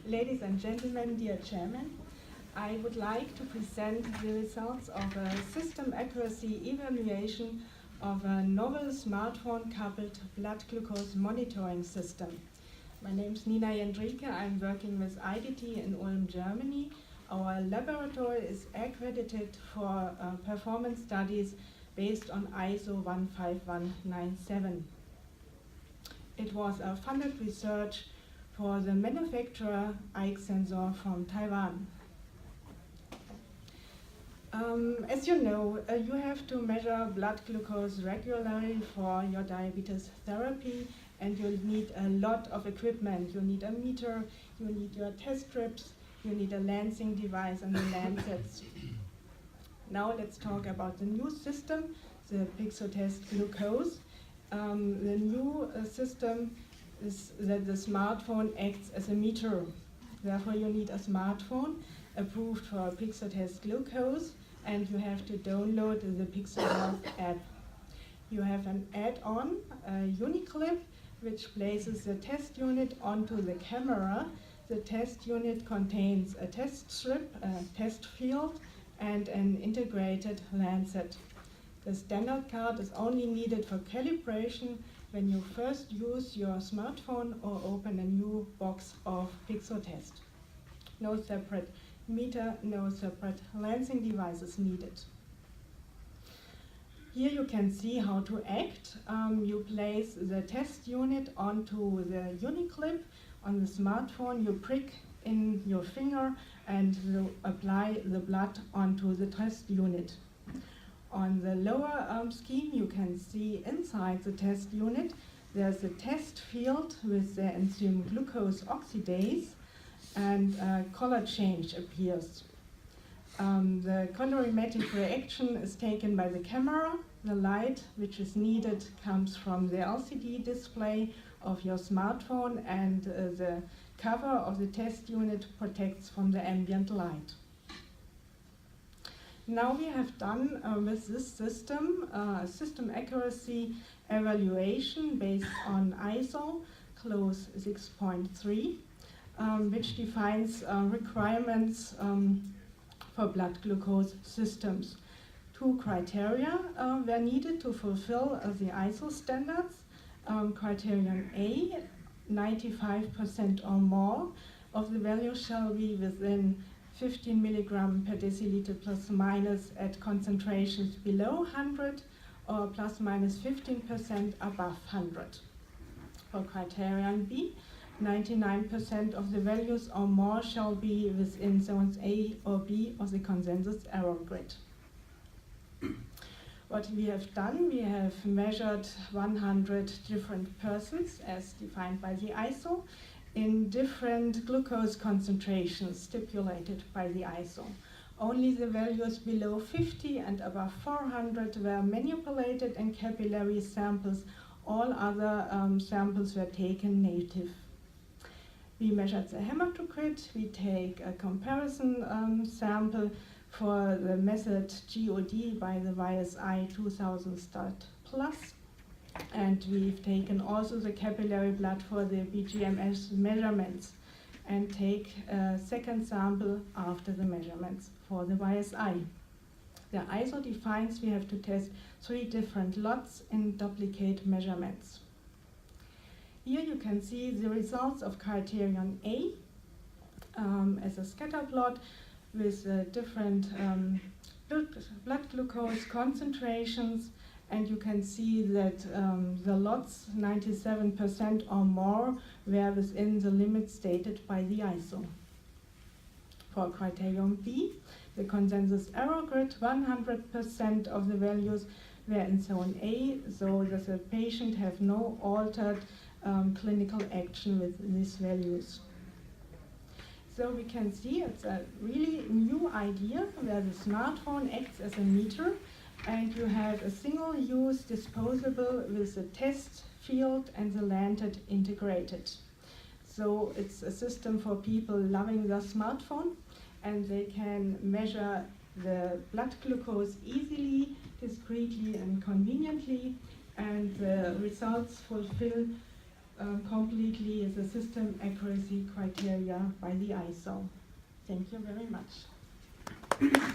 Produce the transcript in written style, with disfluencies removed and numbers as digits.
Ladies and gentlemen, dear Chairman, I would like to present the results of a system accuracy evaluation of a novel smartphone-coupled blood glucose monitoring system. My name is Nina Jendrike. I'm working with IDT in Ulm, Germany. Our laboratory is accredited for performance studies based on ISO 15197. It was a funded research for the manufacturer Ike Sensor from Taiwan. As you know, you have to measure blood glucose regularly for your diabetes therapy, and you'll need a lot of equipment. You need a meter, you need your test strips, you need a lancing device and the lancets. Now let's talk about the new system, the PixoTest Glucose. The new system is that the smartphone acts as a meter. Therefore, you need a smartphone approved for PixoTest Glucose, and you have to download the PixoTest app. You have an add-on, a Uniclip, which places the test unit onto the camera. The test unit contains a test strip, a test field, and an integrated lancet. The standard card is only needed for calibration when you first use your smartphone or open a new box of PixoTest. No separate meter, no separate lancing devices needed. Here you can see how to act. You place the test unit onto the Uniclip. On the smartphone, you prick in your finger and you apply the blood onto the test unit. On the lower scheme, you can see inside the test unit, there's a test field with the enzyme glucose oxidase, and a color change appears. The colorimetric reaction is taken by the camera. The light which is needed comes from the LCD display of your smartphone, and the cover of the test unit protects from the ambient light. Now we have done with this system system accuracy evaluation based on ISO clause 6.3, which defines requirements for blood glucose systems. Two criteria were needed to fulfill the ISO standards. Criterion A, 95% or more of the value shall be within 15 milligram per deciliter plus minus at concentrations below 100 or plus minus 15% above 100. For criterion B, 99% of the values or more shall be within zones A or B of the consensus error grid. What we have done, we have measured 100 different persons as defined by the ISO in different glucose concentrations stipulated by the ISO. Only the values below 50 and above 400 were manipulated in capillary samples. All other samples were taken native. We measured the hematocrit. We take a comparison sample for the method GOD by the YSI 2000 Start Plus. And we've taken also the capillary blood for the BGMS measurements and take a second sample after the measurements for the YSI. The ISO defines we have to test 3 different lots in duplicate measurements. Here you can see the results of criterion A as a scatter plot with different blood glucose concentrations. And you can see that the lots, 97% or more, were within the limits stated by the ISO. For criterion B, the consensus error grid, 100% of the values were in zone A, so that the patient have no altered clinical action with these values. So we can see it's a really new idea where the smartphone acts as a meter, and you have a single-use disposable with the test field and the lancet integrated. So it's a system for people loving their smartphone, and they can measure the blood glucose easily, discreetly and conveniently, and the results fulfill completely the system accuracy criteria by the ISO. Thank you very much.